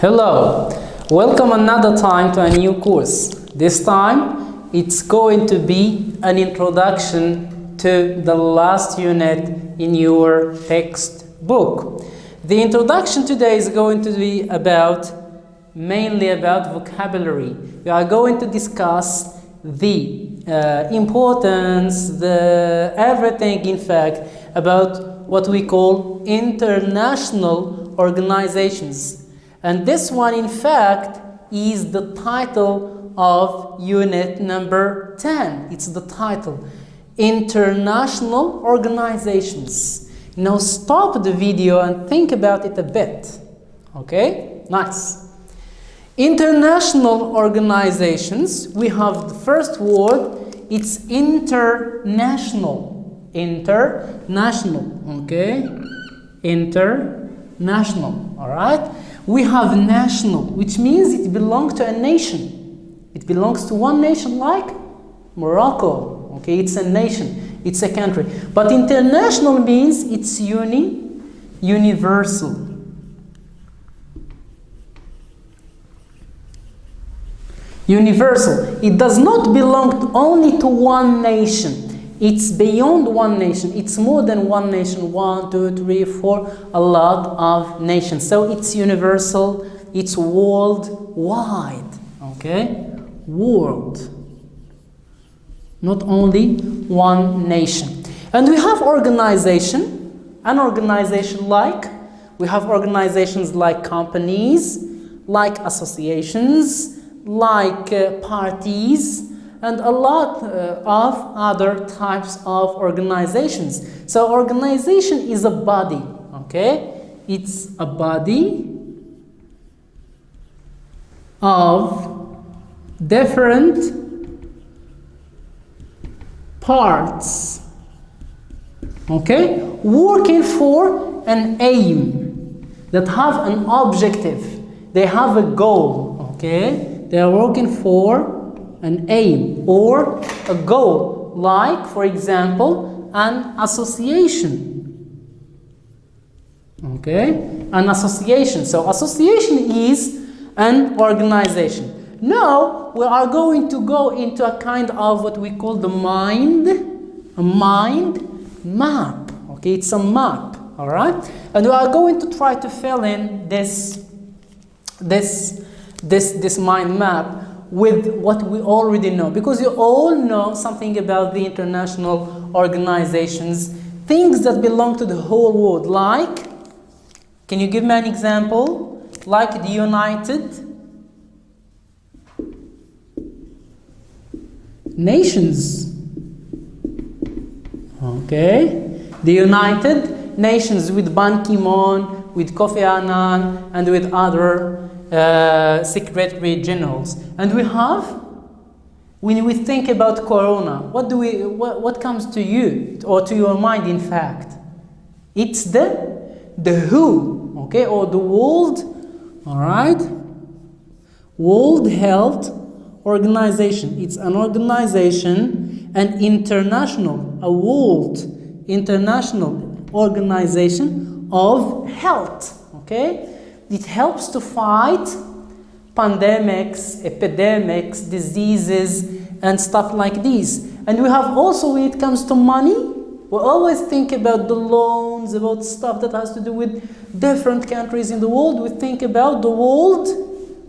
Hello, welcome another time to a new course. This time it's going to be an introduction to the last unit in your textbook. The introduction today is going to be mainly about vocabulary. We are going to discuss the importance, everything in fact about what we call international organizations. And this one, in fact, is the title of unit number 10. It's the title, International Organizations. Now stop the video and think about it a bit. Okay? Nice. International organizations, we have the first word, it's international. International, okay? International, all right? We have national, which means it belongs to a nation. It belongs to one nation like Morocco. Okay, it's a nation, it's a country. But international means it's universal. Universal. It does not belong only to one nation. It's beyond one nation. It's more than one nation. 1, 2, 3, 4, a lot of nations. So it's universal. It's worldwide. Okay? World. Not only one nation. And we have organization. An organization like, we have organizations like companies, like associations, like parties, and a lot of other types of organizations. So organization is a body, okay? It's a body of different parts, okay? Working for an aim, that have an objective. They have a goal, okay? They are working for an aim or a goal, like, for example, an association. Okay? An association. So association is an organization. Now we are going to go into a kind of what we call a mind map. Okay, it's a map, all right? And we are going to try to fill in this mind map with what we already know, because you all know something about the international organizations, things that belong to the whole world, like, can you give me an example? Like the United Nations. Okay, the United Nations with Ban Ki-moon, with Kofi Annan, and with other secretary generals. And we have, when we think about Corona, what comes to you or to your mind? In fact, it's the WHO, okay, or the World, all right, World Health Organization. It's an organization, an international, a world international organization of health, okay. It helps to fight pandemics, epidemics, diseases, and stuff like this. And we have also, when it comes to money, we always think about the loans, about stuff that has to do with different countries in the world. We think about the World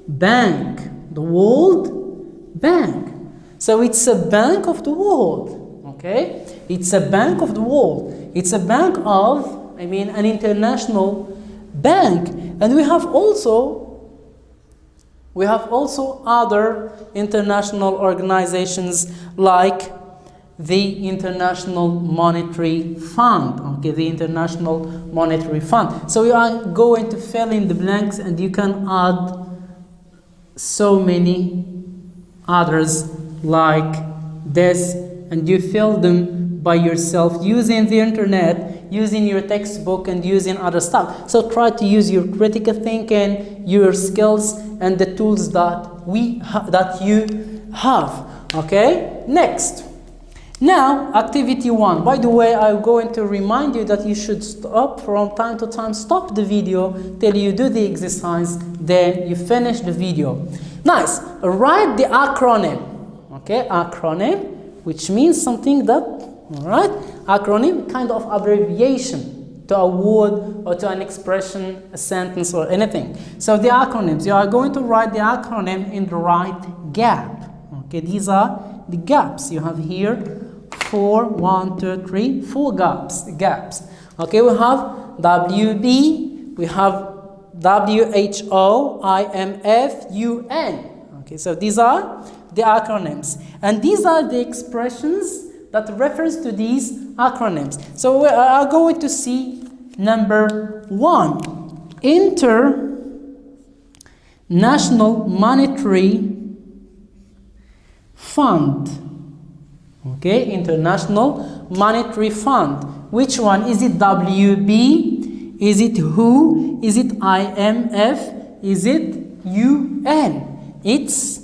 Bank. The World Bank. So it's a bank of the world. Okay? It's a bank of the world. It's a bank of, an international bank. And we have also other international organizations like the International Monetary Fund. Okay, the International Monetary Fund. So we are going to fill in the blanks, and you can add so many others like this, and you fill them by yourself using the internet, using your textbook, and using other stuff. So try to use your critical thinking, your skills, and the tools that you have. Okay? Next. Now, activity 1. By the way, I'm going to remind you that you should stop from time to time. Stop the video till you do the exercise, then you finish the video. Nice. Write the acronym. Okay, acronym, which means something that, all right, acronym, kind of abbreviation to a word or to an expression, a sentence or anything. So the acronyms, you are going to write the acronym in the right gap. Okay, these are the gaps you have here. 4, 1, 2, 3, 4 gaps. Okay, we have WB, we have WHO, IMF, UN. Okay, so these are the acronyms, and these are the expressions that refers to these acronyms. So we are going to see number 1, International Monetary Fund. Okay, International Monetary Fund. Which one? Is it WB? Is it WHO? Is it IMF? Is it UN? It's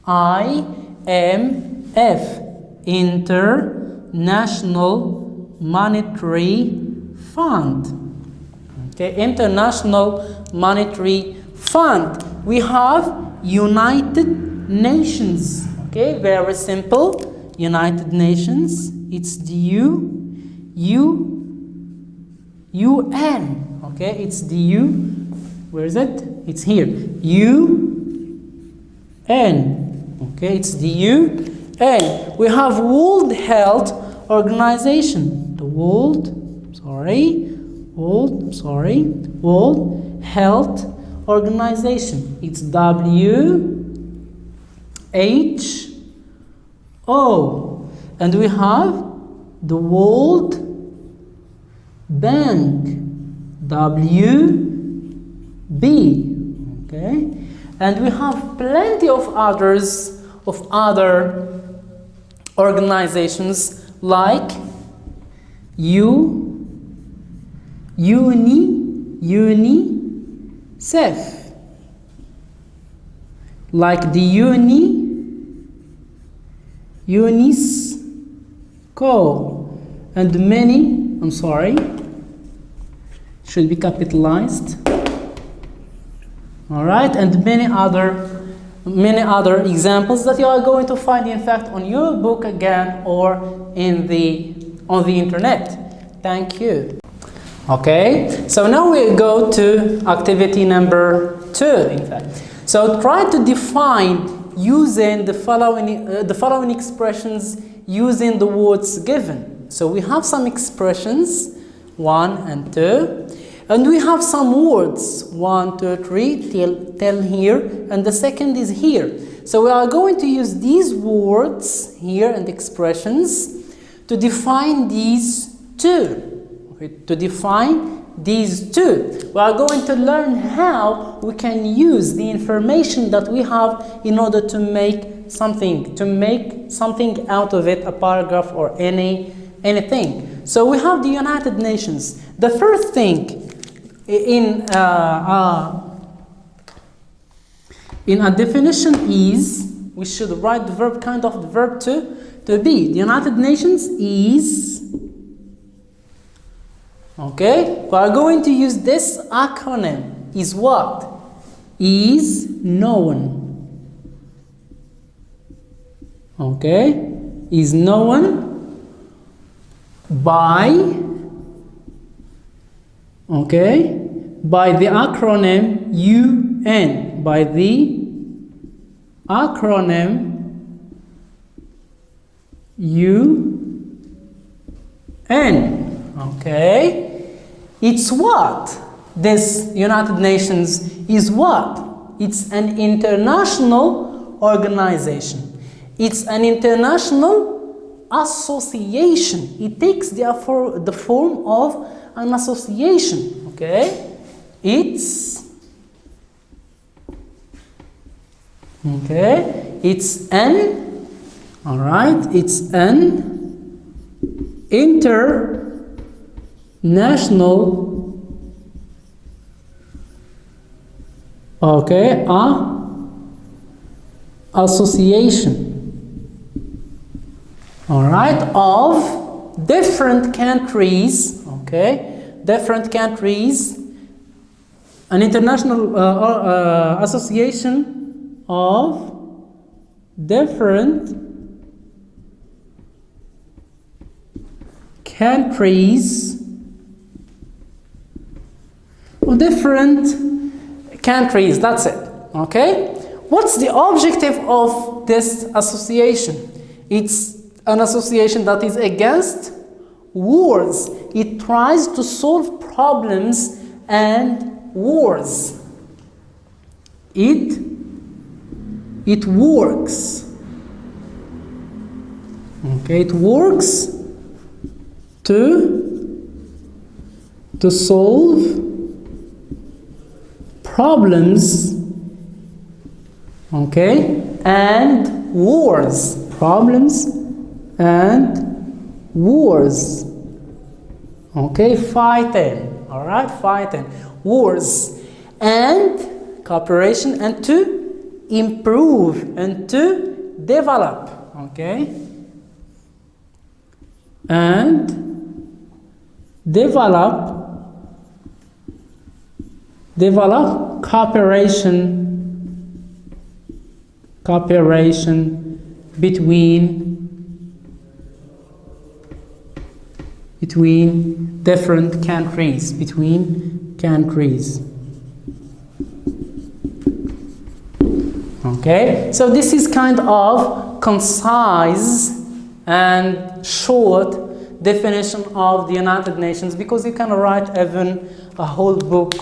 IMF, International Monetary Fund. Okay, International Monetary Fund. We have United Nations. Okay, very simple. United Nations. It's the UN. Okay, it's the U. Where is it? It's here. UN. Okay, it's the UN. We have World Health Organization. The World Health Organization. It's WHO. And we have the World Bank. WB. Okay, and we have plenty of other organizations like UNICEF, like the UNESCO, and many. I'm sorry. Should be capitalized. All right, and many other examples that you are going to find, in fact, on your book again or on the internet. Thank you. Okay, so now we go to activity number 2. In fact, so try to define using the following expressions using the words given. So we have some expressions, 1 and 2. And we have some words, 1, 2, 3, till here, and the second is here. So we are going to use these words here and expressions to define these two. Okay, to define these two. We are going to learn how we can use the information that we have in order to make something out of it, a paragraph or anything. So we have the United Nations. The first thing in a definition is, we should write the verb, kind of the verb to be. The United Nations is, okay, we are going to use this acronym. Is what? Is known. Okay, is known by, okay, by the acronym UN, by the acronym UN. Okay, it's what? This United Nations is what? It's an international organization. It's an international association. It takes the form of an association. Okay, it's an, all right, it's an international, okay, association. all right, of different countries, okay, different countries, an international association of different countries, that's it, okay? What's the objective of this association? It's an association that is against wars. It tries to solve problems and wars. It works. Okay, it works to solve problems, okay, and wars. Problems and wars. Okay, fighting. All right, fighting. Wars and cooperation, and to improve and to develop. Okay, and develop cooperation between different countries, Okay, so this is kind of concise and short definition of the United Nations, because you can write even a whole book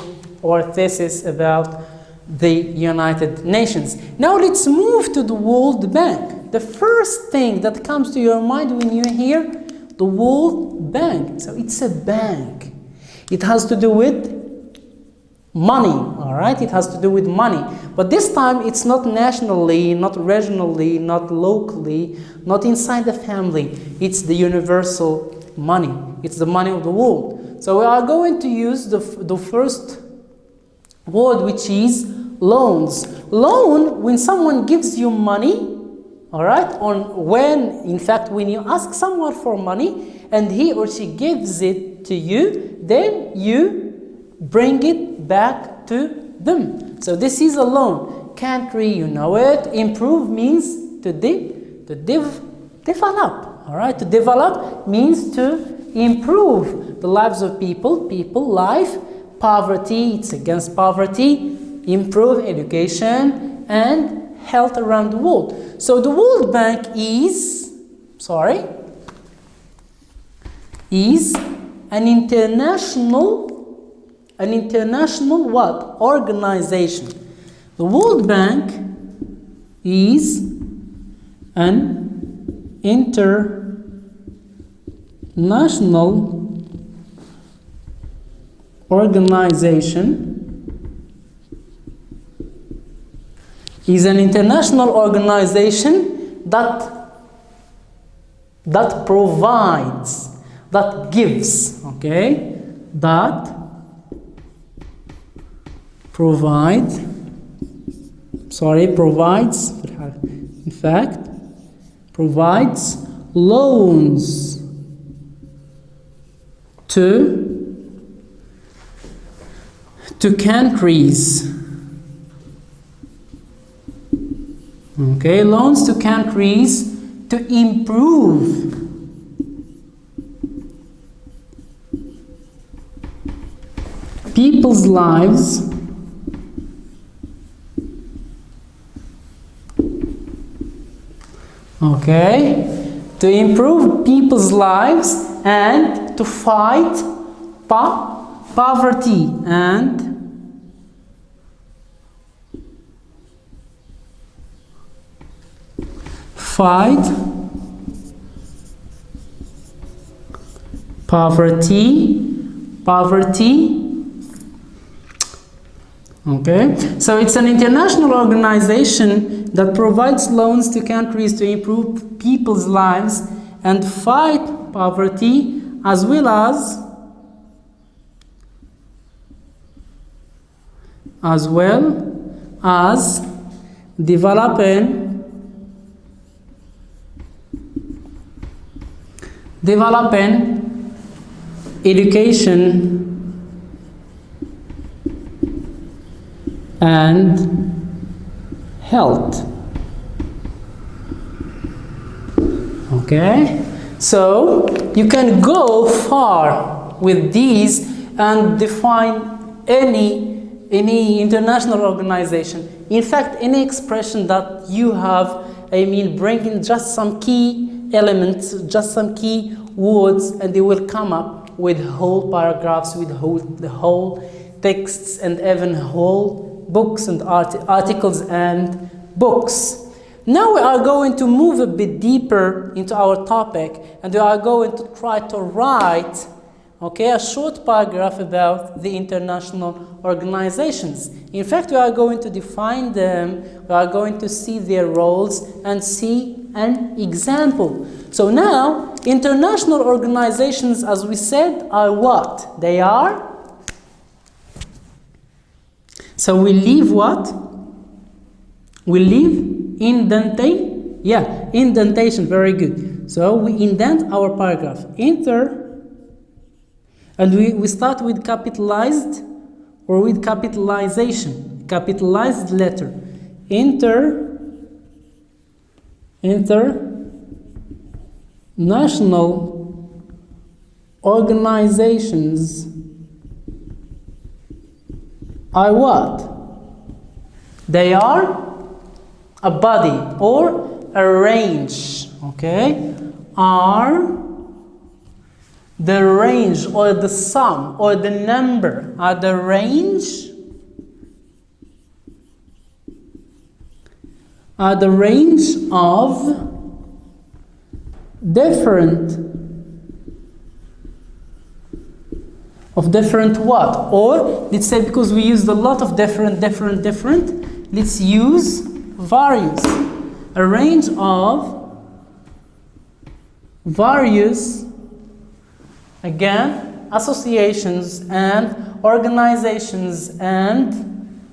or thesis about the United Nations. Now let's move to the World Bank. The first thing that comes to your mind when you hear the World Bank, so it's a bank. It has to do with money, all right? It has to do with money. But this time it's not nationally, not regionally, not locally, not inside the family. It's the universal money. It's the money of the world. So we are going to use the first word, which is loans. Loan, when someone gives you money, all right, when you ask someone for money and he or she gives it to you, then you bring it back to them. So this is a loan. Country, you know it. Improve means to develop. All right, to develop means to improve the lives of people life. Poverty, it's against poverty. Improve education and health around the world. So the World Bank is an international what? Organization. The World Bank is an international organization. Is an international organization that provides, that gives, okay, that provides, in fact, provides loans to countries. Okay, loans to countries to improve people's lives to improve people's lives and to fight poverty and fight poverty. Okay, so it's an international organization that provides loans to countries to improve people's lives and fight poverty, as well as developing developing education and health. Okay, so you can go far with these and define any international organization. In fact, any expression that you have, bring in just some key elements, just some key words, and they will come up with whole paragraphs, with the whole texts, and even whole books and articles and books. Now we are going to move a bit deeper into our topic, and we are going to try to write a short paragraph about the international organizations. In fact, we are going to define them, we are going to see their roles and see an example. So now, international organizations, as we said, are what? They are? So we leave what? We leave indentation. Yeah, indentation, very good. So we indent our paragraph. And we start with capitalized or with capitalization, capitalized letter. International organizations are what? They are a body or a range, are the range or the sum or the number, are the range of different what? Or let's say, because we used a lot of different, let's use various. A range of various, again, associations and organizations and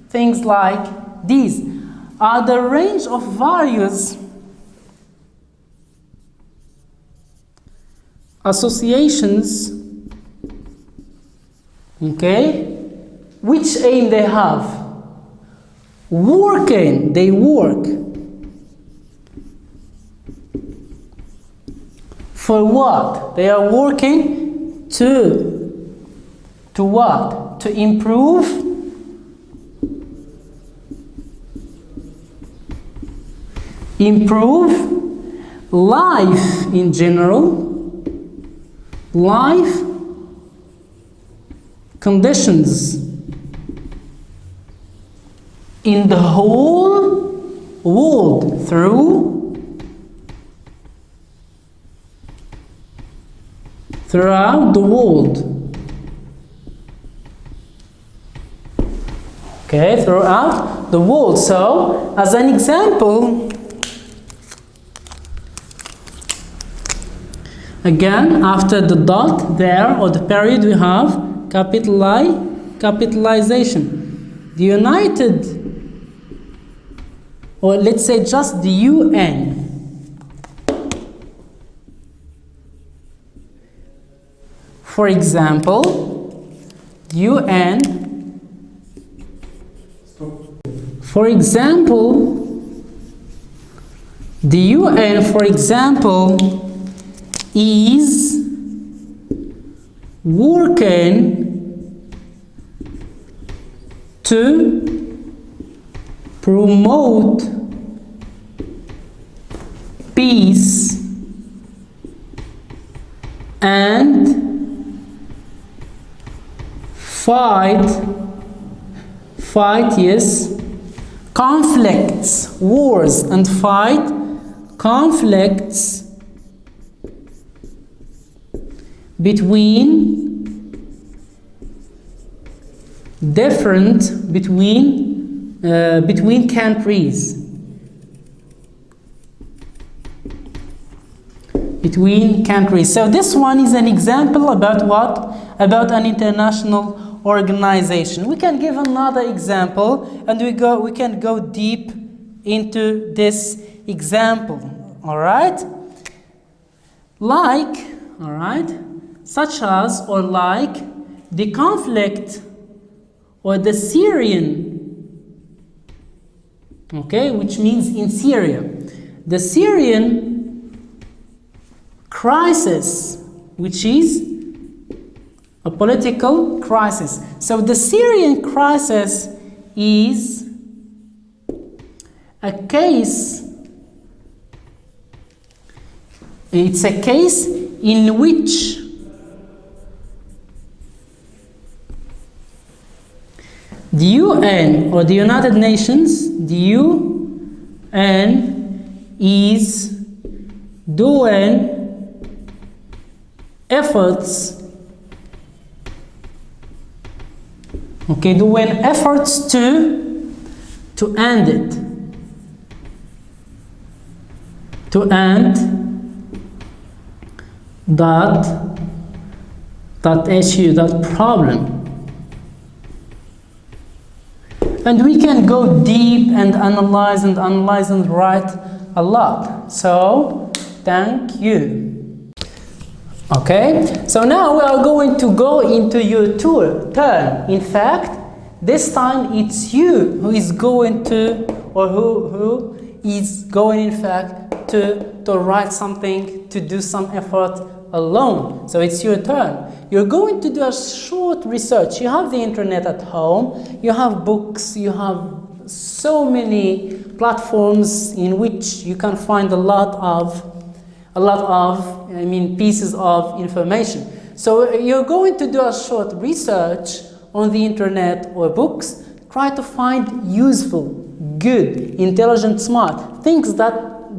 things like these are the range of various associations, which aim they have? Working, they work. For what? They are working to what? To improve life in general, life conditions in the whole world throughout the world. Throughout the world. So, as an example, again, after the dot there or the period, we have capitalization. The United, or let's say just the UN. For example, UN. For example, the UN, for example, is working to promote peace and fight conflicts, wars, and fight conflicts between countries. So this one is an example about what? About an international organization. We can give another example, and we can go deep into this example. All right? Like all right, such as or like the conflict or the Syrian, okay, which means in Syria. The Syrian crisis, which is a political crisis. So the Syrian crisis is a case, it's a case in which the UN or the United Nations, the UN is doing efforts, okay, doing efforts to end it, to end that issue, that problem. And we can go deep and analyze and write a lot. So, thank you. Okay, so now we are going to go into your turn. In fact, this time it's you who is going to, or who is going, in fact, to write something, to do some effort alone. So it's your turn. You're going to do a short research. You have the internet at home, you have books, you have so many platforms in which you can find a lot of pieces of information. So you're going to do a short research on the internet or books. Try to find useful, good, intelligent, smart things that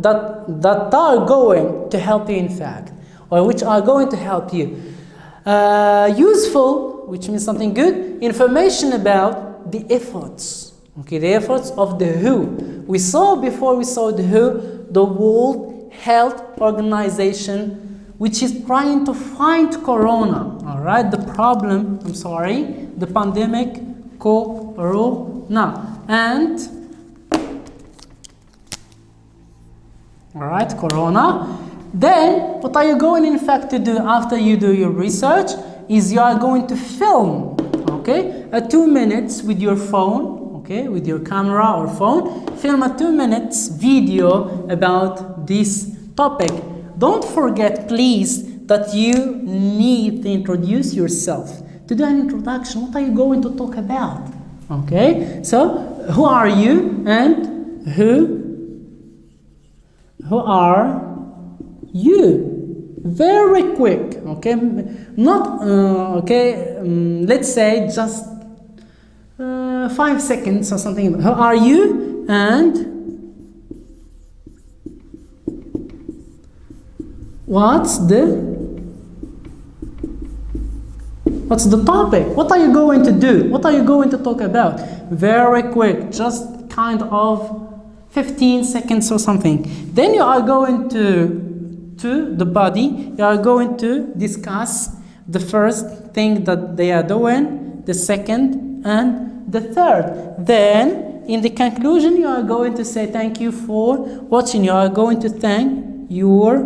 are going to help you, in fact, or which are going to help you. Useful, which means something good, information about the efforts, okay, the efforts of the WHO. We saw before we saw the WHO, the World Health Organization, which is trying to fight corona, all right, the pandemic, corona, and, all right, corona. Then, what are you going, in fact, to do after you do your research is you are going to film, okay, 2 minutes with your phone, okay, with your camera or phone, film a 2 minutes video about this topic. Don't forget, please, that you need to introduce yourself. To do an introduction, what are you going to talk about? Okay, so who are you and who are you? Very quick, okay? Not let's say just 5 seconds or something. Who are you and what's the topic? What are you going to do? What are you going to talk about? Very quick, just kind of 15 seconds or something. Then you are going to the body, you are going to discuss the first thing that they are doing, the second, and the third. Then, in the conclusion, you are going to say thank you for watching. You are going to thank your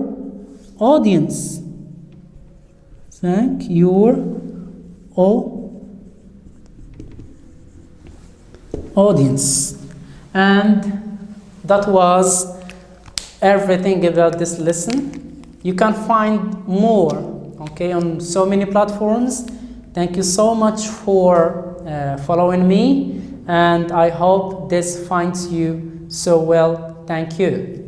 audience. Thank your audience. And that was everything about this lesson. You can find more, okay, on so many platforms. Thank you so much for following me, and I hope this finds you so well. Thank you.